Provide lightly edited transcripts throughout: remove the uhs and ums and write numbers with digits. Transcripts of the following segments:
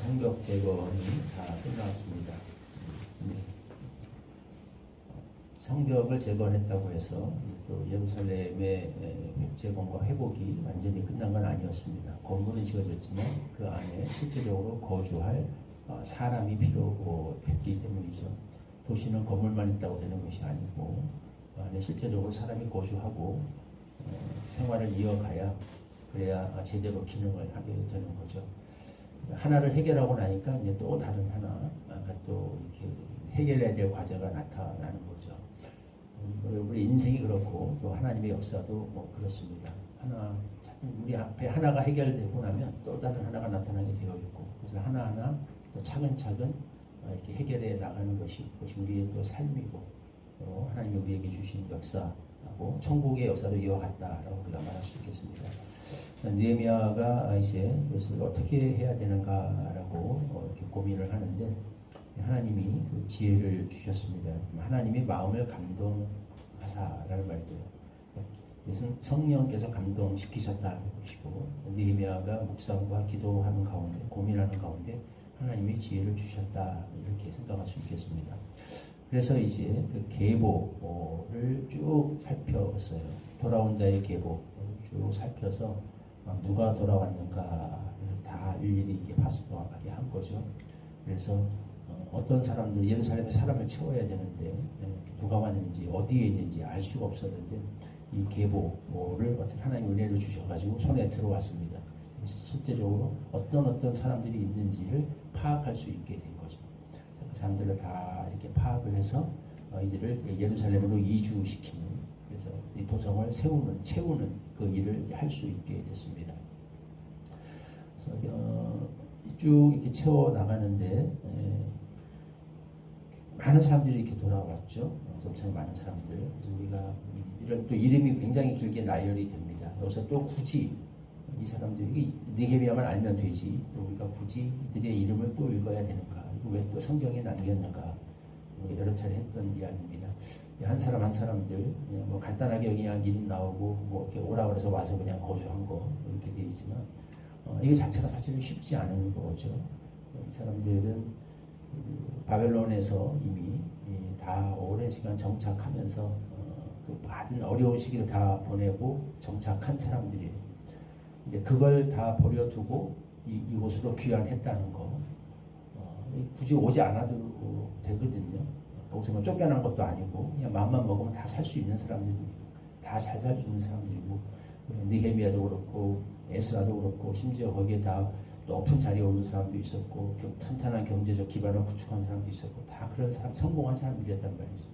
성벽 재건이 다 끝났습니다. 네. 성벽을 재건했다고 해서 또 예루살렘의 재건과 회복이 완전히 끝난 건 아니었습니다. 건물은 지어졌지만 그 안에 실제적으로 거주할 사람이 필요했기 때문이죠. 도시는 건물만 있다고 되는 것이 아니고 그 안에 실제적으로 사람이 거주하고 생활을 이어가야 그래야 제대로 기능을 하게 되는 거죠. 하나를 해결하고 나니까 이제 또 다른 하나가 또 이렇게 해결해야 될 과제가 나타나는 거죠. 우리 인생이 그렇고 또 하나님의 역사도 뭐 그렇습니다. 우리 앞에 하나가 해결되고 나면 또 다른 하나가 나타나게 되어 있고, 그래서 하나하나 또 차근차근 이렇게 해결해 나가는 것이 우리의 또 삶이고, 또 하나님이 우리에게 주신 역사하고 천국의 역사도 이와 같다라고 우리가 말할 수 있겠습니다. 느헤미야가 이제 이것을 어떻게 해야 되는가라고 이렇게 고민을 하는데, 하나님이 그 지혜를 주셨습니다. 하나님이 마음을 감동하사라는 말이고요. 이것은 성령께서 감동시키셨다는 것이고, 느헤미야가 묵상과 기도하는 가운데, 고민하는 가운데 하나님이 지혜를 주셨다, 이렇게 생각할 수 있겠습니다. 그래서 이제 그 계보를 쭉 살펴봤어요. 돌아온 자의 계보를 쭉 살펴서 누가 돌아왔는가를 다 일일이 이게 파악하게 한 거죠. 그래서 어떤 사람들, 예루살렘에 사람을 채워야 되는데 누가 왔는지 어디에 있는지 알 수가 없었는데 이 계보를 어떻게 하나님 은혜를 주셔가지고 손에 들어왔습니다. 실제적으로 어떤 사람들이 있는지를 파악할 수 있게 된 거죠. 그 사람들을 다 이렇게 파악을 해서 이들을 예루살렘으로 이주시키는, 그래서 이 도성을 채우는 그 일을 할 수 있게 됐습니다. 그래서 쭉 이렇게 채워 나가는데 많은 사람들이 이렇게 돌아왔죠. 엄청 많은 사람들. 그래서 우리가 이런 또 이름이 굉장히 길게 나열이 됩니다. 여기서 또 굳이 이 사람들이 느헤미야만 알면 되지, 또 우리가 굳이 이들의 이름을 또 읽어야 되는가? 이거 왜 또 성경에 남겼는가? 여러 차례 했던 이야기입니다. 한 사람 한 사람들 뭐 간단하게 그냥 이름 나오고 뭐 이렇게 오라 그래서 와서 그냥 거주한 거 이렇게 되어 있지만 이게 자체가 사실은 쉽지 않은 거죠. 이 사람들은 바벨론에서 이미 다 오랜 시간 정착하면서 그 많은 어려운 시기를 다 보내고 정착한 사람들이에요. 근데 그걸 다 버려두고 이곳으로 귀환했다는 거, 굳이 오지 않아도 되거든요. 거기서 뭐 쫓겨난 것도 아니고 그냥 마음만 먹으면 다 살 수 있는 사람들이고, 다 잘 살 수 있는 사람들이고, 느헤미야도 그렇고 에스라도 그렇고, 심지어 거기에 다 높은 자리에 오른 사람도 있었고, 탄탄한 경제적 기반을 구축한 사람도 있었고, 다 그런 사람, 성공한 사람들이었단 말이죠.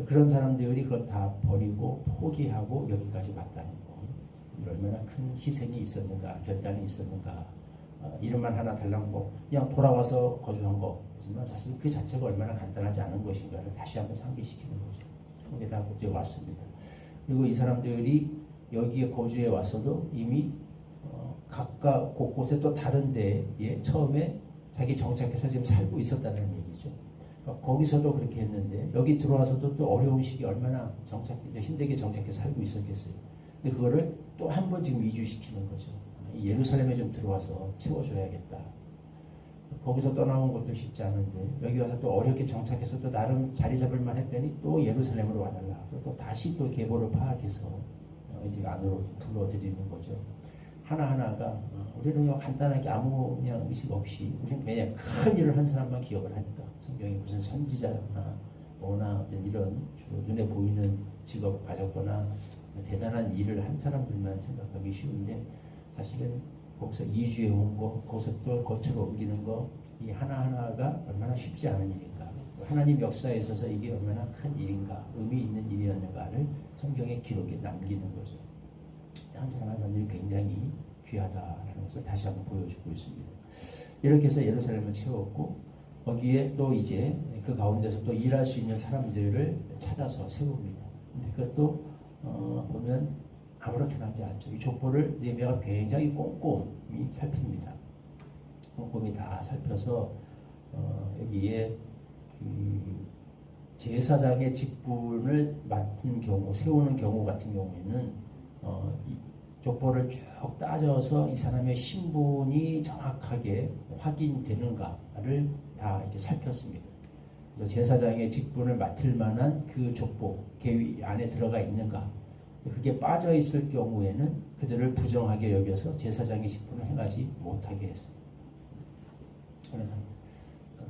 그런 사람들이 그걸 다 버리고 포기하고 여기까지 왔다는 거, 얼마나 큰 희생이 있었는가, 결단이 있었는가. 이름만 하나 달랑 뭐 그냥 돌아와서 거주한 거지만 사실 그 자체가 얼마나 간단하지 않은 것인가를 다시 한번 상기시키는 거죠. 거기에 다 이제 왔습니다. 그리고 이 사람들이 여기에 거주해 와서도 이미 각각 곳곳에 또 다른 데에 처음에 자기 정착해서 지금 살고 있었다는 얘기죠. 그러니까 거기서도 그렇게 했는데 여기 들어와서도 또 어려운 시기 얼마나 힘들게 정착해 살고 있었겠어요. 근데 그거를 또 한 번 지금 이주시키는 거죠. 예루살렘에 좀 들어와서 채워줘야겠다. 거기서 떠나온 것도 쉽지 않은데 여기 와서 또 어렵게 정착해서 또 나름 자리 잡을만 했더니 또 예루살렘으로 와달라. 그래서 또 다시 또 계보를 파악해서 이제 안으로 불러들이는 거죠. 하나하나가 우리는 그냥 간단하게 아무 그냥 의식 없이, 우리는 그냥 큰 일을 한 사람만 기억을 하니까 성경에 무슨 선지자나 뭐나 어떤 이런 주로 눈에 보이는 직업을 가졌거나 대단한 일을 한 사람들만 생각하기 쉬운데, 사실은 거기서 이주해 온 거, 거기서 또 거처로 옮기는 거, 이 하나하나가 얼마나 쉽지 않은 일인가, 하나님 역사에 있어서 이게 얼마나 큰 일인가, 의미 있는 일이었는가를 성경의 기록에 남기는 거죠. 한 사람 한 사람이 굉장히 귀하다라는 것을 다시 한번 보여주고 있습니다. 이렇게 해서 예루살렘을 채웠고, 거기에 또 이제 그 가운데서 또 일할 수 있는 사람들을 찾아서 세웁니다. 근데 그것도 보면 아무렇게나 하지 않죠. 이 족보를 느헤미야가 굉장히 꼼꼼히 살핍니다. 꼼꼼히 다 살펴서 여기에 그 제사장의 직분을 맡은 경우, 세우는 경우 같은 경우에는 족보를 쭉 따져서 이 사람의 신분이 정확하게 확인되는가를 다 이렇게 살폈습니다. 그래서 제사장의 직분을 맡을 만한 그 족보, 계위 안에 들어가 있는가. 그게 빠져 있을 경우에는 그들을 부정하게 여겨서 제사장의 직분을 행하지 못하게 했어요. 그래서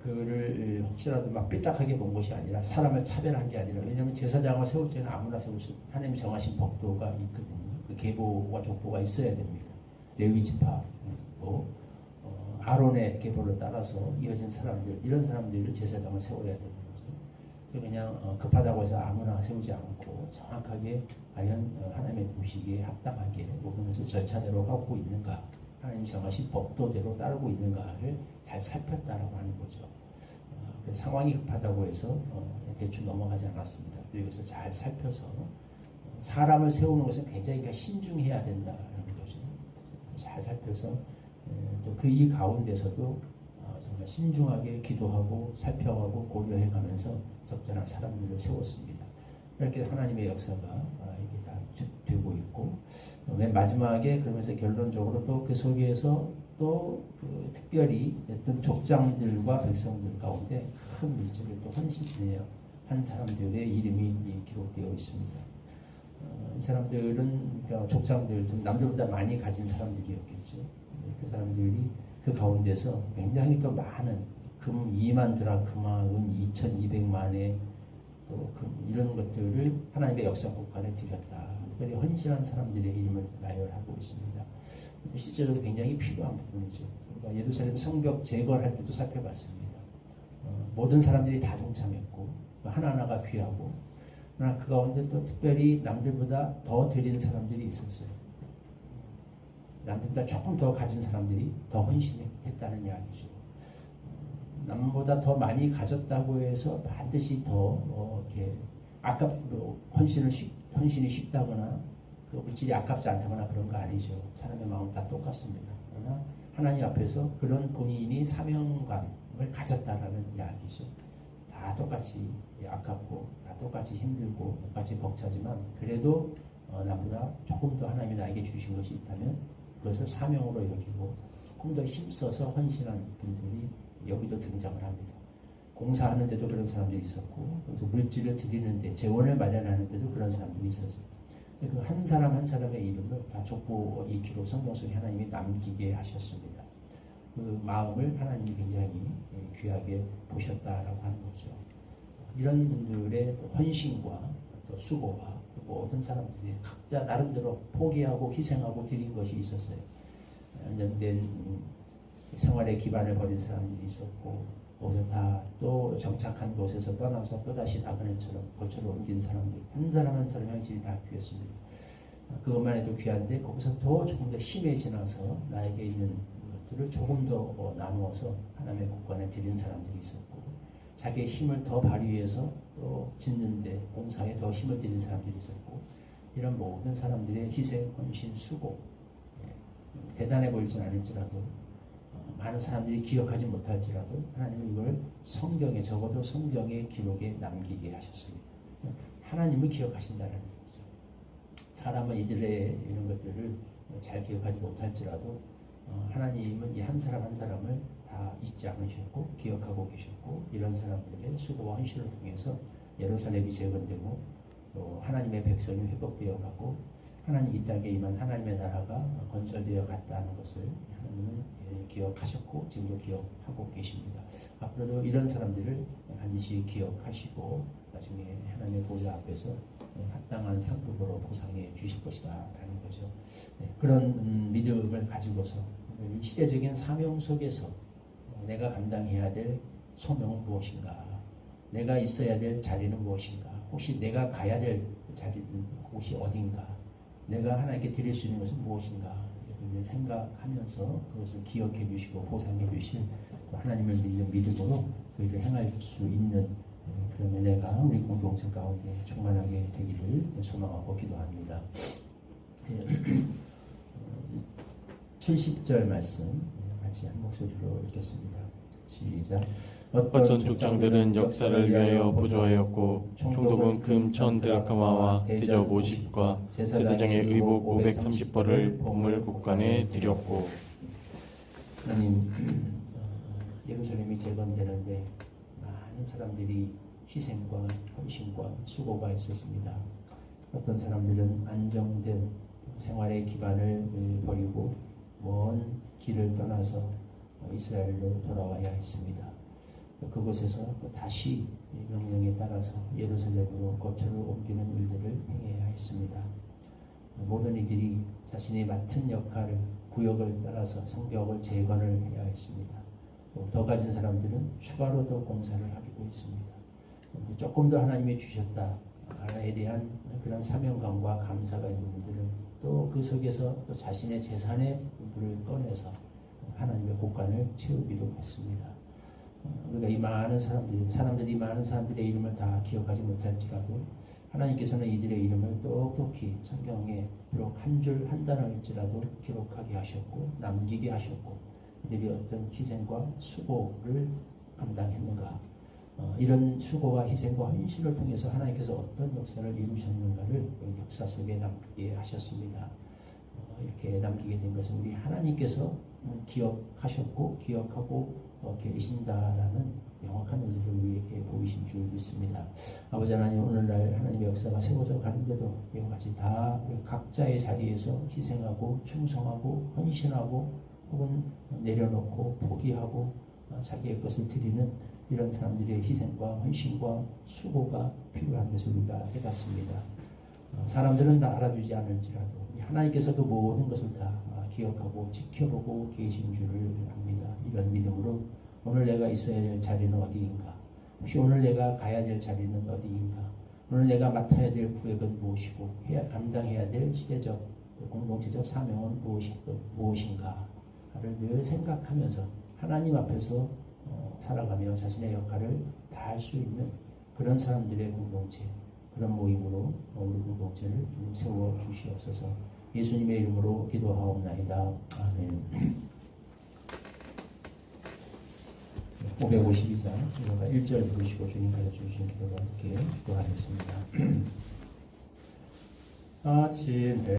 그를 혹시라도 막 삐딱하게 본 것이 아니라 사람을 차별한 게 아니라, 왜냐하면 제사장을 세울 때는 아무나 세울 수, 하나님 정하신 법도가 있거든요. 그 계보와 족보가 있어야 됩니다. 레위 지파, 아론의 계보를 따라서 이어진 사람들, 이런 사람들을 제사장을 세워야 되는 거죠. 그래서 그냥 급하다고 해서 아무나 세우지 않고 정확하게 과연 하나님의 도시기에 합당하게 모든 것을 절차대로 하고 있는가, 하나님 정하신 법도대로 따르고 있는가를 잘 살폈다라고 하는 거죠. 상황이 급하다고 해서 대충 넘어가지 않았습니다. 여기서 잘 살펴서 사람을 세우는 것은 굉장히 신중해야 된다는 거죠. 잘 살펴서 또 그 이 가운데서도 정말 신중하게 기도하고 살펴가고 고려해가면서 적절한 사람들을 세웠습니다. 이렇게 하나님의 역사가 이게 다 되고 있고, 맨 마지막에 그러면서 결론적으로 또 그 속에서 또 그 특별히 어떤 족장들과 백성들 가운데 큰 물질을 또 헌신한 사람들의 이름이 기록되어 있습니다. 이 사람들은 그러니까 족장들 좀 남들보다 많이 가진 사람들이었겠죠. 그 사람들이 그 가운데서 굉장히 또 많은 금 2만 드라크마, 은 2,200만에 또 이런 것들을 하나님의 역사 국간에 드렸다. 특별히 헌신한 사람들의 이름을 나열하고 있습니다. 실제로 굉장히 필요한 부분이죠. 그러니까 예루살렘 성벽 제거를 할 때도 살펴봤습니다. 모든 사람들이 다 동참했고 하나하나가 귀하고, 그러나 그 가운데 또 특별히 남들보다 더 드린 사람들이 있었어요. 남들보다 조금 더 가진 사람들이 더 헌신했다는 이야기죠. 남보다 더 많이 가졌다고 해서 반드시 더 이렇게 헌신이 쉽다거나 그 물질이 아깝지 않다거나 그런 거 아니죠. 사람의 마음 다 똑같습니다. 그러나 하나님 앞에서 그런 본인이 사명감을 가졌다라는 이야기죠. 다 똑같이 아깝고 다 똑같이 힘들고 똑같이 벅차지만 그래도 나보다 조금 더 하나님이 나에게 주신 것이 있다면 그것을 사명으로 여기고 조금 더 힘써서 헌신한 분들이 여기도 등장을 합니다. 공사하는데도 그런 사람들이 있었고, 그래서 물질을 드리는데 재원을 마련하는데도 그런 사람들이 있었어요. 그 한 사람 한 사람의 이름을 다 족보 익히로 성경 속에 하나님이 남기게 하셨습니다. 그 마음을 하나님이 굉장히 귀하게 보셨다라고 하는 거죠. 이런 분들의 헌신과 또 수고와 또 모든 사람들이 각자 나름대로 포기하고 희생하고 드린 것이 있었어요. 연장된 생활의 기반을 버린 사람들이 있었고, 거기서 다 또 정착한 곳에서 떠나서 또다시 나그네처럼 거처로 옮긴 사람들, 한 사람 한 사람 형질이 다 귀했습니다. 그것만 해도 귀한데 거기서 더 조금 더 심해지나서 나에게 있는 것들을 조금 더 나누어서 하나님의 국관에 드린 사람들이 있었고, 자기의 힘을 더 발휘해서 또 짓는데 공사에 더 힘을 드린 사람들이 있었고, 이런 모든 사람들의 희생, 헌신, 수고, 대단해 보이진 않을지라도 많은 사람들이 기억하지 못할지라도 하나님은 이걸 성경에, 적어도 성경의 기록에 남기게 하셨습니다. 하나님을 기억하신다는 거죠. 사람은 이들의 이런 것들을 잘 기억하지 못할지라도 하나님은 이 한 사람 한 사람을 다 잊지 않으셨고 기억하고 계셨고, 이런 사람들의 수고와 헌신을 통해서 예루살렘이 재건되고 또 하나님의 백성이 회복되어 가고 하나님 이 땅에 임한 하나님의 나라가 건설되어 갔다는 것을 하나님은 기억하셨고 지금도 기억하고 계십니다. 앞으로도 이런 사람들을 반드시 기억하시고 나중에 하나님의 보좌 앞에서 합당한 상급으로 보상해 주실 것이다 라는 거죠. 그런 믿음을 가지고서 이 시대적인 사명 속에서 내가 감당해야 될 소명은 무엇인가, 내가 있어야 될 자리는 무엇인가, 혹시 내가 가야 될 자리는 곳이 어딘가, 내가 하나님께 드릴 수 있는 것은 무엇인가, 이렇게 생각하면서 그것을 기억해 주시고 보상해 주실 하나님을 믿는 믿음으로 그 일을 행할 수 있는 그런 은혜가 우리 공동체 가운데 충만하게 되기를 소망하고 기도합니다. 70절 말씀 같이 한 목소리로 읽겠습니다. 시작. 어떤 족장들은 역사를 위하여 보조하였고 총독은 금 1000드라크마와 대접 50과 제사장의 의복 530벌을 보물 곳간에 드렸고. 하나님, 예루살렘이 재건되는데 많은 사람들이 희생과 헌신과 수고가 있었습니다. 어떤 사람들은 안정된 생활의 기반을 버리고 먼 길을 떠나서 이스라엘로 돌아와야 했습니다. 그곳에서 또 다시 명령에 따라서 예루살렘으로 거처를 옮기는 일들을 행해야 했습니다. 모든 이들이 자신이 맡은 역할을 구역을 따라서 성벽을 재건을 해야 했습니다. 더 가진 사람들은 추가로 더 공사를 하기도 했습니다. 조금 더 하나님이 주셨다에 대한 그런 사명감과 감사가 있는 분들은 또 그 속에서 또 자신의 재산의 일부를 꺼내서 하나님의 곳간을 채우기도 했습니다. 우리가 이 많은 사람들이 많은 사람들의 이름을 다 기억하지 못할지라도 하나님께서는 이들의 이름을 똑똑히 성경에 비록 한 줄 한 단어일지라도 기록하게 하셨고 남기게 하셨고 이들이 어떤 희생과 수고를 감당했는가, 이런 수고와 희생과 헌신을 통해서 하나님께서 어떤 역사를 이루셨는가를 역사 속에 남기게 하셨습니다. 이렇게 남기게 된 것은 우리 하나님께서 기억하셨고 기억하고 계신다라는 명확한 의지를 우리에게 보이신 줄 믿습니다. 아버지 하나님, 오늘날 하나님의 역사가 세워져 가는데도 이와 같이 다 각자의 자리에서 희생하고 충성하고 헌신하고 혹은 내려놓고 포기하고 자기의 것을 드리는 이런 사람들의 희생과 헌신과 수고가 필요한 것을 우리가 깨닫습니다. 사람들은 다 알아주지 않을지라도 하나님께서 그 모든 것을 다 기억하고 지켜보고 계신 줄을 압니다. 이런 믿음으로 오늘 내가 있어야 될 자리는 어디인가? 혹시 오늘 내가 가야 될 자리는 어디인가? 오늘 내가 맡아야 될 구역은 무엇이고 감당해야 될 시대적 공동체적 사명은 무엇인가를 늘 생각하면서 하나님 앞에서 살아가며 자신의 역할을 다할 수 있는 그런 사람들의 공동체, 그런 모임으로 우리 공동체를 세워 주시옵소서. 예수님의 이름으로 기도하옵나이다. 아멘. 552장 1절 부르시고 주님 가르쳐주신 기도가 함께 기도하겠습니다. 아침에